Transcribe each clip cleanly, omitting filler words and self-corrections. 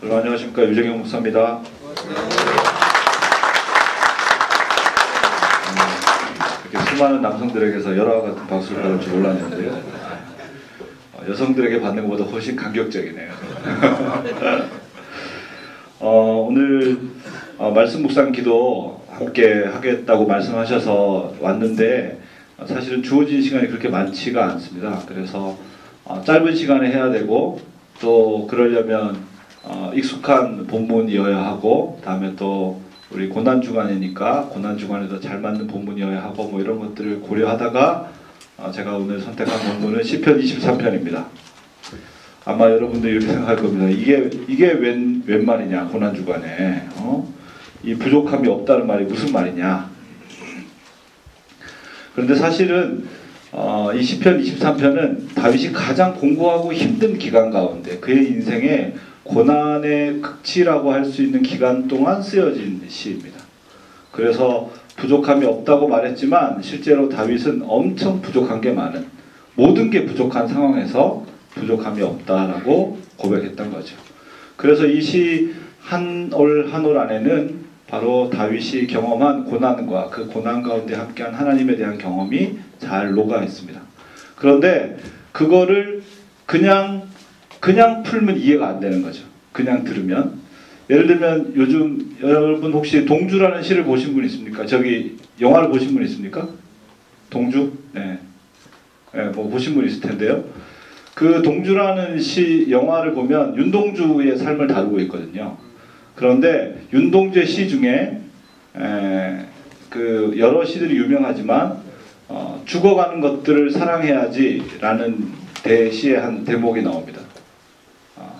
여러분 안녕하십니까, 유정영 목사입니다. 이렇게 수많은 남성들에게서 열화와 같은 박수를 받을 줄 몰랐는데요. 여성들에게 받는 것보다 훨씬 감격적이네요. 오늘 말씀 묵상 기도 함께 하겠다고 말씀하셔서 왔는데 사실은 주어진 시간이 그렇게 많지가 않습니다. 그래서 짧은 시간에 해야 되고 또 그러려면 익숙한 본문이어야 하고, 다음에 또 우리 고난주간이니까 고난주간에도 잘 맞는 본문이어야 하고, 뭐 이런 것들을 고려하다가 제가 오늘 선택한 본문은 시편 23편입니다. 아마 여러분들 이렇게 생각할 겁니다. 이게 웬 말이냐, 고난주간에 이 부족함이 없다는 말이 무슨 말이냐. 그런데 사실은 이 시편 23편은 다윗이 가장 공고하고 힘든 기간 가운데 그의 인생에 고난의 극치라고 할 수 있는 기간 동안 쓰여진 시입니다. 그래서 부족함이 없다고 말했지만 실제로 다윗은 엄청 부족한 게 많은, 모든 게 부족한 상황에서 부족함이 없다라고 고백했던 거죠. 그래서 이 시 한 올 한 올 안에는 바로 다윗이 경험한 고난과 그 고난 가운데 함께한 하나님에 대한 경험이 잘 녹아 있습니다. 그런데 그거를 그냥 풀면 이해가 안 되는 거죠. 그냥 들으면. 예를 들면 요즘 여러분 혹시 동주라는 시를 보신 분 있습니까? 저기 영화를 보신 분 있습니까? 동주? 네. 뭐 보신 분 있을 텐데요. 그 동주라는 시 영화를 보면 윤동주의 삶을 다루고 있거든요. 그런데 윤동주의 시 중에 그 여러 시들이 유명하지만 죽어가는 것들을 사랑해야지라는 대시의 한 대목이 나옵니다.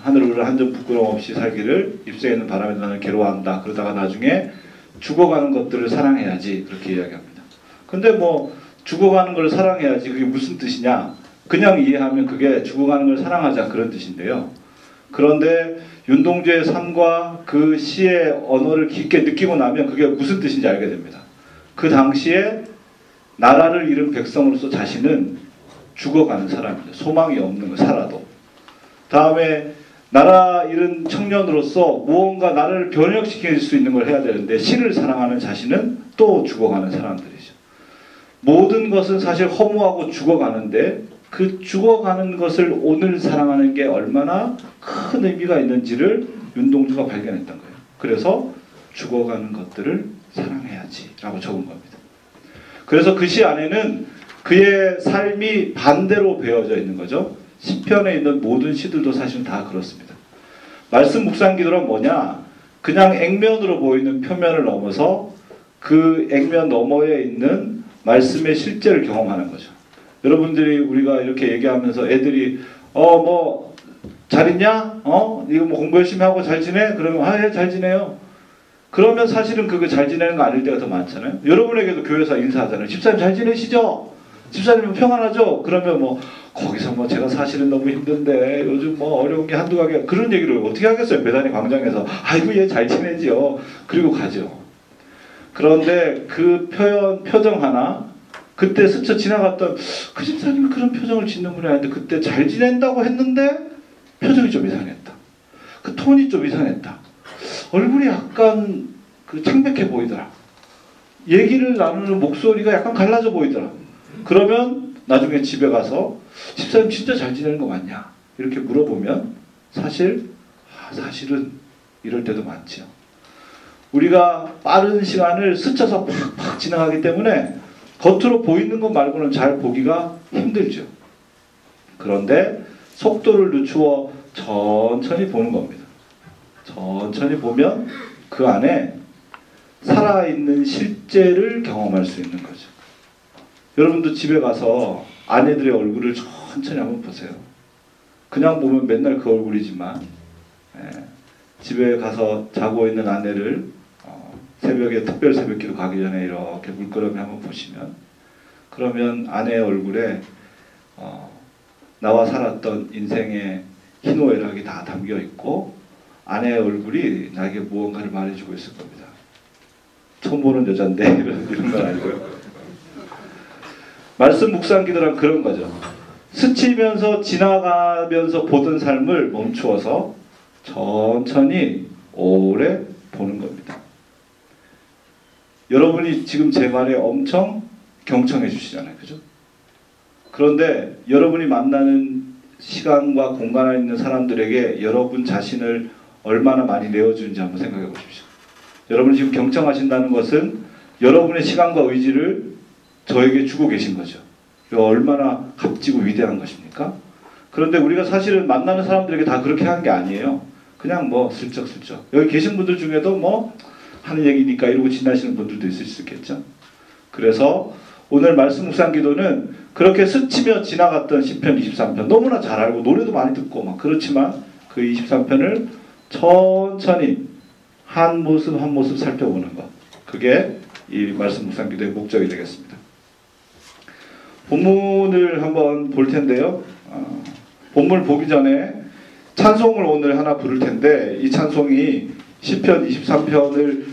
하늘을 한 점 부끄러움 없이 살기를 입새에 있는 바람에 나는 괴로워한다. 그러다가 나중에 죽어가는 것들을 사랑해야지, 그렇게 이야기합니다. 근데 뭐 죽어가는 걸 사랑해야지, 그게 무슨 뜻이냐? 그냥 이해하면 그게 죽어가는 걸 사랑하자, 그런 뜻인데요. 그런데 윤동주의 삶과 그 시의 언어를 깊게 느끼고 나면 그게 무슨 뜻인지 알게 됩니다. 그 당시에 나라를 잃은 백성으로서 자신은 죽어가는 사람이죠. 소망이 없는 거, 살아도. 다음에 나라 잃은 청년으로서 무언가 나라를 변혁시킬 수 있는 걸 해야 되는데 시를 사랑하는 자신은 또 죽어가는 사람들이죠. 모든 것은 사실 허무하고 죽어가는데 그 죽어가는 것을 오늘 사랑하는 게 얼마나 큰 의미가 있는지를 윤동주가 발견했던 거예요. 그래서 죽어가는 것들을 사랑해야지 라고 적은 겁니다. 그래서 그 시 안에는 그의 삶이 반대로 배어져 있는 거죠. 시편에 있는 모든 시들도 사실은 다 그렇습니다. 말씀 묵상 기도란 뭐냐? 그냥 액면으로 보이는 표면을 넘어서 그 액면 너머에 있는 말씀의 실제를 경험하는 거죠. 여러분들이 우리가 이렇게 얘기하면서 애들이 뭐 잘 있냐? 이거 뭐 공부 열심히 하고 잘 지내? 그러면 예, 잘 지내요. 그러면 사실은 그거 잘 지내는 거 아닐 때가 더 많잖아요. 여러분에게도 교회에서 인사하잖아요. 집사님 잘 지내시죠? 집사님은 평안하죠? 그러면 뭐 거기서 뭐 제가 사실은 너무 힘든데 요즘 뭐 어려운 게 한두 가지, 그런 얘기를 어떻게 하겠어요? 배단위 광장에서 아이고 얘 잘 지내지요. 그리고 가죠. 그런데 그 표정 하나, 그때 스쳐 지나갔던 그 집사님이 그런 표정을 짓는 분이 아닌데 그때 잘 지낸다고 했는데 표정이 좀 이상했다. 그 톤이 좀 이상했다. 얼굴이 약간 그 창백해 보이더라. 얘기를 나누는 목소리가 약간 갈라져 보이더라. 그러면 나중에 집에 가서 집사님 진짜 잘 지내는 거 맞냐? 이렇게 물어보면 사실은 이럴 때도 많죠. 우리가 빠른 시간을 스쳐서 팍팍 지나가기 때문에 겉으로 보이는 것 말고는 잘 보기가 힘들죠. 그런데 속도를 늦추어 천천히 보는 겁니다. 천천히 보면 그 안에 살아있는 실제를 경험할 수 있는 거죠. 여러분도 집에 가서 아내들의 얼굴을 천천히 한번 보세요. 그냥 보면 맨날 그 얼굴이지만 집에 가서 자고 있는 아내를 새벽에 특별 새벽기도 가기 전에 이렇게 물끄러미 한번 보시면, 그러면 아내의 얼굴에 나와 살았던 인생의 희노애락이 다 담겨 있고 아내의 얼굴이 나에게 무언가를 말해주고 있을 겁니다. 처음 보는 여잔데 이런 건 아니고요. 말씀 묵상 기도란 그런 거죠. 스치면서 지나가면서 보던 삶을 멈추어서 천천히 오래 보는 겁니다. 여러분이 지금 제 말에 엄청 경청해 주시잖아요. 그죠? 그런데 여러분이 만나는 시간과 공간 안에 있는 사람들에게 여러분 자신을 얼마나 많이 내어주는지 한번 생각해 보십시오. 여러분이 지금 경청하신다는 것은 여러분의 시간과 의지를 저에게 주고 계신 거죠. 얼마나 값지고 위대한 것입니까? 그런데 우리가 사실은 만나는 사람들에게 다 그렇게 하는 게 아니에요. 그냥 뭐 슬쩍슬쩍. 여기 계신 분들 중에도 뭐 하는 얘기니까 이러고 지나시는 분들도 있을 수 있겠죠. 그래서 오늘 말씀 묵상 기도는 그렇게 스치며 지나갔던 시편 23편 너무나 잘 알고 노래도 많이 듣고 막 그렇지만 그 23편을 천천히 한 모습 한 모습 살펴보는 것, 그게 이 말씀 묵상 기도의 목적이 되겠습니다. 본문을 한번 볼 텐데요. 본문을 보기 전에 찬송을 오늘 하나 부를 텐데 이 찬송이 시편 23편을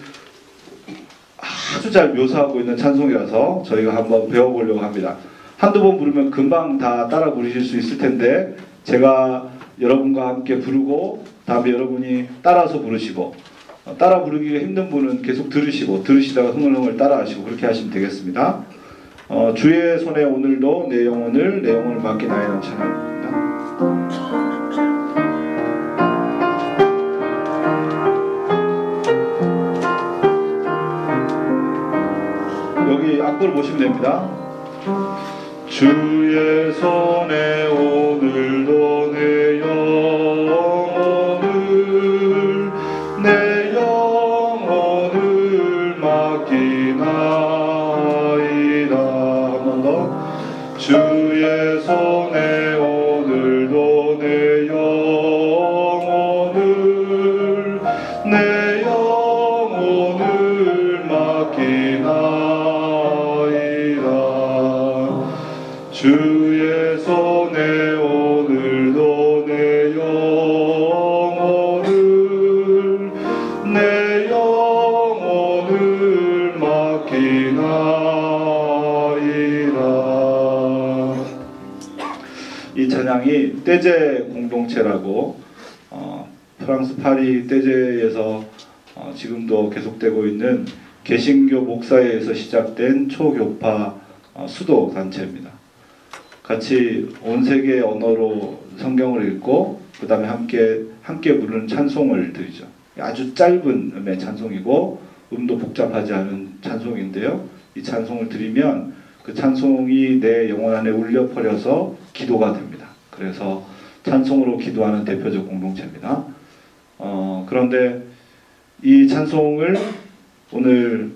아주 잘 묘사하고 있는 찬송이라서 저희가 한번 배워보려고 합니다. 한두 번 부르면 금방 다 따라 부르실 수 있을 텐데 제가 여러분과 함께 부르고 다음에 여러분이 따라서 부르시고 따라 부르기가 힘든 분은 계속 들으시고 들으시다가 흥얼흥얼 따라 하시고 그렇게 하시면 되겠습니다. 주의 손에 오늘도 내 영혼을 맡기나이다 찬양합니다. 여기 악보를 보시면 됩니다. 주의 손에 오늘도 내 영혼을 맡기나이다. 한 번 더. 주의 손에 오늘도 내 영혼을 맡기나이다. 주의 손에 오늘도 내 영혼을 맡기나이다. 이 찬양이 떼제 공동체라고 프랑스 파리 떼제에서 지금도 계속되고 있는 개신교 목사회에서 시작된 초교파 수도 단체입니다. 같이 온 세계 언어로 성경을 읽고 그 다음에 함께 부르는 찬송을 드리죠. 아주 짧은 음의 찬송이고 음도 복잡하지 않은 찬송인데요. 이 찬송을 드리면 그 찬송이 내 영혼 안에 울려 퍼져서 기도가 됩니다. 그래서 찬송으로 기도하는 대표적 공동체입니다. 그런데 이 찬송을 오늘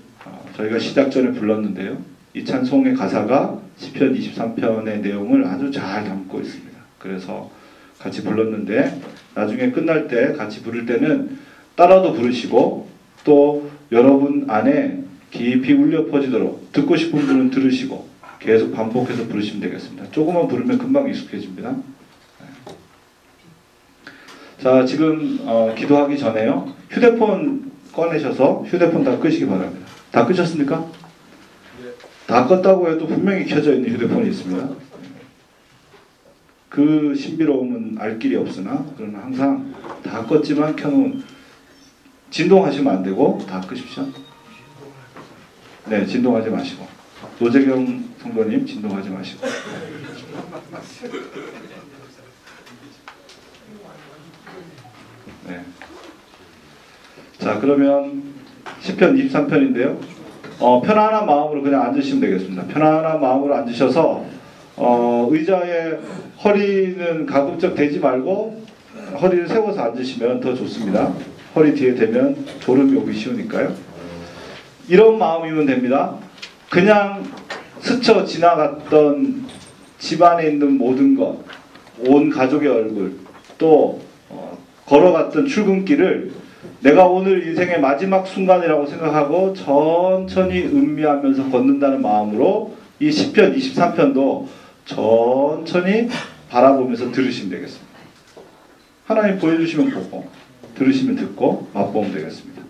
저희가 시작 전에 불렀는데요. 이 찬송의 가사가 시편 23편의 내용을 아주 잘 담고 있습니다. 그래서 같이 불렀는데 나중에 끝날 때 같이 부를 때는 따라도 부르시고 또 여러분 안에 깊이 울려 퍼지도록 듣고 싶은 분은 들으시고 계속 반복해서 부르시면 되겠습니다. 조금만 부르면 금방 익숙해집니다. 자, 지금 기도하기 전에요. 휴대폰 꺼내셔서 휴대폰 다 끄시기 바랍니다. 다 끄셨습니까? 다 껐다고 해도 분명히 켜져 있는 휴대폰이 있습니다. 그 신비로움은 알 길이 없으나 그러나 항상 다 껐지만 켜놓은 진동하시면 안 되고 다 끄십시오. 네, 진동하지 마시고 노재경 성도님 진동하지 마시고 네. 자, 그러면 시편 23편인데요. 편안한 마음으로 그냥 앉으시면 되겠습니다. 편안한 마음으로 앉으셔서 의자에 허리는 가급적 대지 말고 허리를 세워서 앉으시면 더 좋습니다. 허리 뒤에 대면 졸음이 오기 쉬우니까요. 이런 마음이면 됩니다. 그냥 스쳐 지나갔던 집안에 있는 모든 것, 온 가족의 얼굴, 또 걸어갔던 출근길을 내가 오늘 인생의 마지막 순간이라고 생각하고 천천히 음미하면서 걷는다는 마음으로 이 시편 23편도 천천히 바라보면서 들으시면 되겠습니다. 하나님 보여주시면 보고 들으시면 듣고 맛보면 되겠습니다.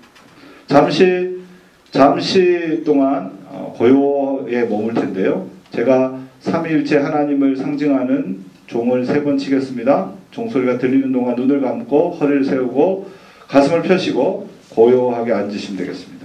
잠시 동안 고요에 머물 텐데요. 제가 삼위일체 하나님을 상징하는 종을 3번 치겠습니다. 종소리가 들리는 동안 눈을 감고 허리를 세우고 가슴을 펴시고 고요하게 앉으시면 되겠습니다.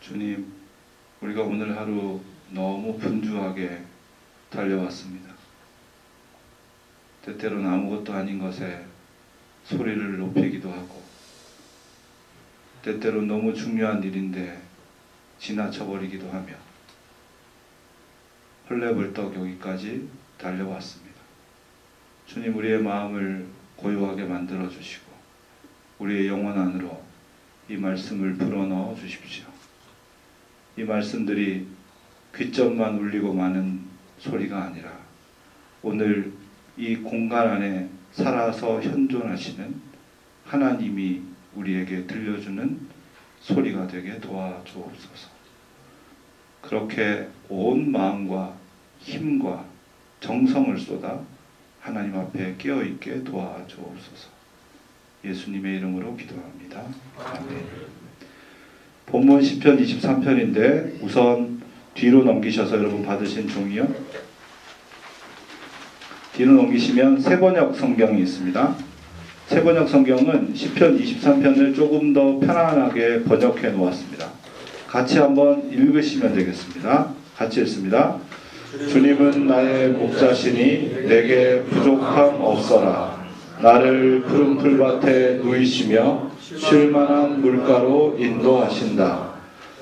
주님, 우리가 오늘 하루 너무 분주하게 달려왔습니다. 때때로는 아무것도 아닌 것에 소리를 높이기도 하고, 때때로는 너무 중요한 일인데 지나쳐버리기도 하며, 헐레벌떡 여기까지 달려왔습니다. 주님, 우리의 마음을 고요하게 만들어 주시고 우리의 영혼 안으로 이 말씀을 불어넣어 주십시오. 이 말씀들이 귓점만 울리고 마는 소리가 아니라 오늘 이 공간 안에 살아서 현존하시는 하나님이 우리에게 들려주는 소리가 되게 도와주옵소서. 그렇게 온 마음과 힘과 정성을 쏟아 하나님 앞에 깨어있게 도와주옵소서. 예수님의 이름으로 기도합니다. 아멘. 본문 시편 23편인데 우선 뒤로 넘기셔서 여러분 받으신 종이요. 뒤로 넘기시면 세번역 성경이 있습니다. 세번역 성경은 시편 23편을 조금 더 편안하게 번역해 놓았습니다. 같이 한번 읽으시면 되겠습니다. 같이 읽습니다. 주님은 나의 목자시니 내게 부족함 없어라. 나를 푸른 풀밭에 누이시며 쉴만한 물가로 인도하신다.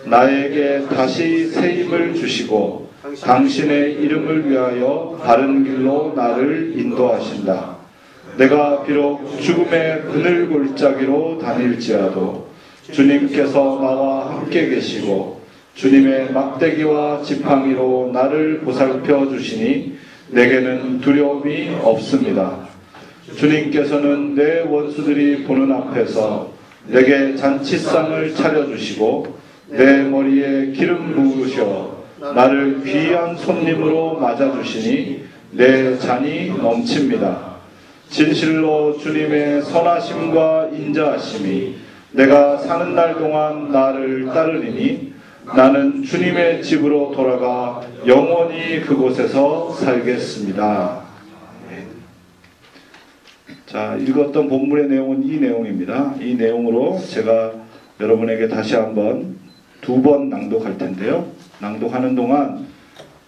나에게 다시 새 힘을 주시고 당신의 이름을 위하여 바른 길로 나를 인도하신다. 내가 비록 죽음의 그늘 골짜기로 다닐지라도 주님께서 나와 함께 계시고 주님의 막대기와 지팡이로 나를 보살펴 주시니 내게는 두려움이 없습니다. 주님께서는 내 원수들이 보는 앞에서 내게 잔치상을 차려주시고 내 머리에 기름 부으셔 나를 귀한 손님으로 맞아주시니 내 잔이 넘칩니다. 진실로 주님의 선하심과 인자하심이 내가 사는 날 동안 나를 따르리니 나는 주님의 집으로 돌아가 영원히 그곳에서 살겠습니다. 자, 읽었던 본문의 내용은 이 내용입니다. 이 내용으로 제가 여러분에게 다시 한번 2번 낭독할 텐데요. 낭독하는 동안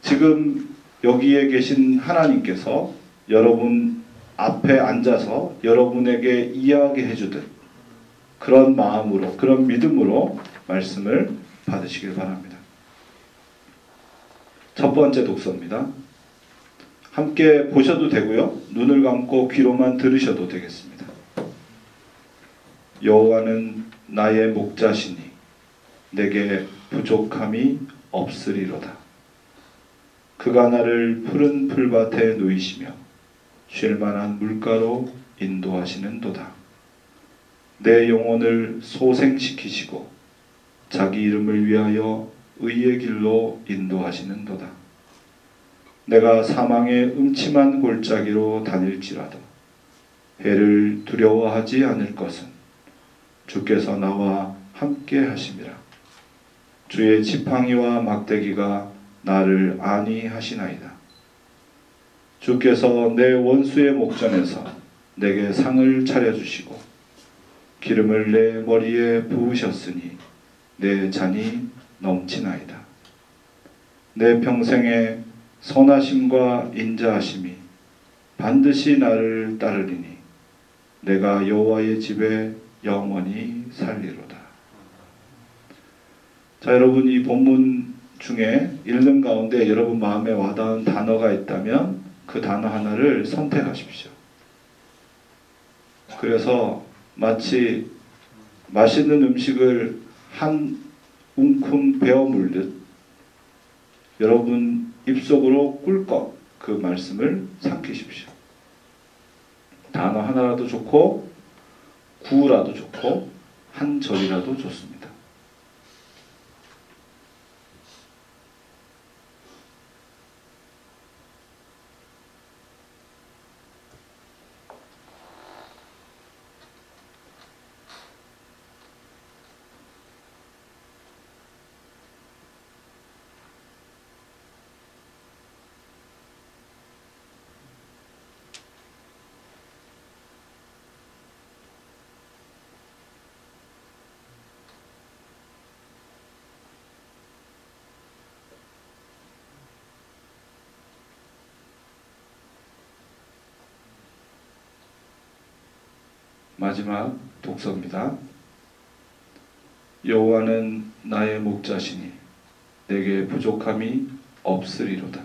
지금 여기에 계신 하나님께서 여러분 앞에 앉아서 여러분에게 이야기해 주듯 그런 마음으로, 그런 믿음으로 말씀을 받으시길 바랍니다. 첫 번째 독서입니다. 함께 보셔도 되고요. 눈을 감고 귀로만 들으셔도 되겠습니다. 여호와는 나의 목자시니 내게 부족함이 없으리로다. 그가 나를 푸른 풀밭에 누이시며 쉴만한 물가로 인도하시는도다. 내 영혼을 소생시키시고 자기 이름을 위하여 의의 길로 인도하시는도다. 내가 사망의 음침한 골짜기로 다닐지라도 해를 두려워하지 않을 것은 주께서 나와 함께 하심이라. 주의 지팡이와 막대기가 나를 안위하시나이다. 주께서 내 원수의 목전에서 내게 상을 차려주시고 기름을 내 머리에 부으셨으니 내 잔이 넘치나이다. 내 평생에 선하심과 인자하심이 반드시 나를 따르리니 내가 여호와의 집에 영원히 살리로다. 자, 여러분, 이 본문 중에 읽는 가운데 여러분 마음에 와닿은 단어가 있다면 그 단어 하나를 선택하십시오. 그래서 마치 맛있는 음식을 한 움큼 베어 물듯 여러분 입속으로 꿀꺽 그 말씀을 삼키십시오. 단어 하나라도 좋고 구라도 좋고 한 절이라도 좋습니다. 마지막 독서입니다. 여호와는 나의 목자시니 내게 부족함이 없으리로다.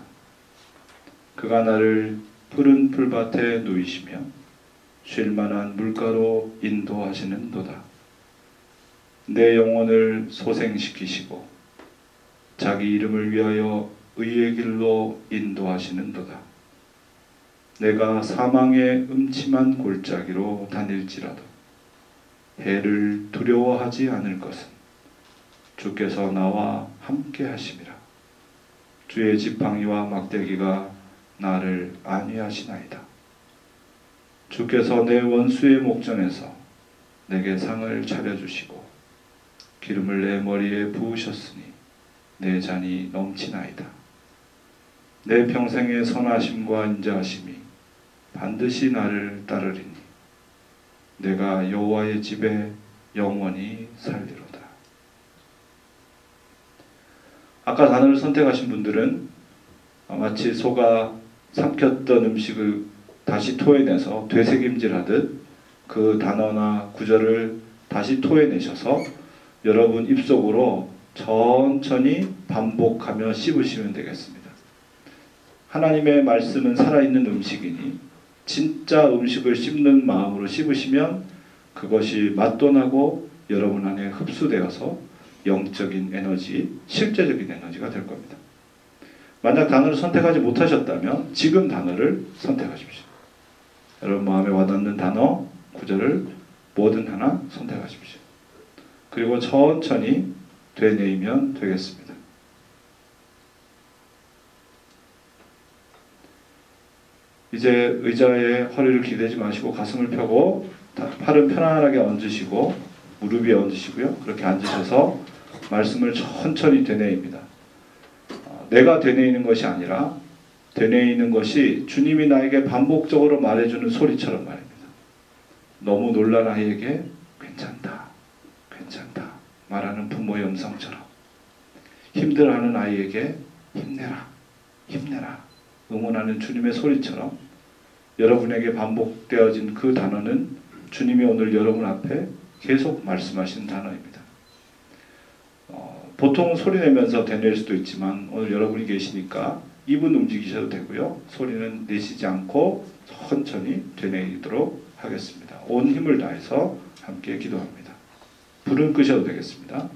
그가 나를 푸른 풀밭에 누이시며 쉴만한 물가로 인도하시는도다. 내 영혼을 소생시키시고 자기 이름을 위하여 의의 길로 인도하시는도다. 내가 사망의 음침한 골짜기로 다닐지라도 해를 두려워하지 않을 것은 주께서 나와 함께 하심이라. 주의 지팡이와 막대기가 나를 안위하시나이다. 주께서 내 원수의 목전에서 내게 상을 차려주시고 기름을 내 머리에 부으셨으니 내 잔이 넘치나이다. 내 평생의 선하심과 인자하심이 반드시 나를 따르리니 내가 여호와의 집에 영원히 살리로다. 아까 단어를 선택하신 분들은 마치 소가 삼켰던 음식을 다시 토해내서 되새김질하듯 그 단어나 구절을 다시 토해내셔서 여러분 입속으로 천천히 반복하며 씹으시면 되겠습니다. 하나님의 말씀은 살아있는 음식이니 진짜 음식을 씹는 마음으로 씹으시면 그것이 맛도 나고 여러분 안에 흡수되어서 영적인 에너지, 실제적인 에너지가 될 겁니다. 만약 단어를 선택하지 못하셨다면 지금 단어를 선택하십시오. 여러분 마음에 와닿는 단어, 구절을 뭐든 하나 선택하십시오. 그리고 천천히 되뇌이면 되겠습니다. 이제 의자에 허리를 기대지 마시고 가슴을 펴고 팔은 편안하게 얹으시고 무릎 위에 얹으시고요. 그렇게 앉으셔서 말씀을 천천히 되뇌입니다. 내가 되뇌이는 것이 아니라 되뇌이는 것이 주님이 나에게 반복적으로 말해주는 소리처럼 말입니다. 너무 놀란 아이에게 괜찮다, 괜찮다 말하는 부모의 음성처럼, 힘들어하는 아이에게 힘내라, 힘내라 응원하는 주님의 소리처럼 여러분에게 반복되어진 그 단어는 주님이 오늘 여러분 앞에 계속 말씀하신 단어입니다. 보통 소리 내면서 되뇌일 수도 있지만 오늘 여러분이 계시니까 입은 움직이셔도 되고요. 소리는 내쉬지 않고 천천히 되뇌이도록 하겠습니다. 온 힘을 다해서 함께 기도합니다. 불은 끄셔도 되겠습니다.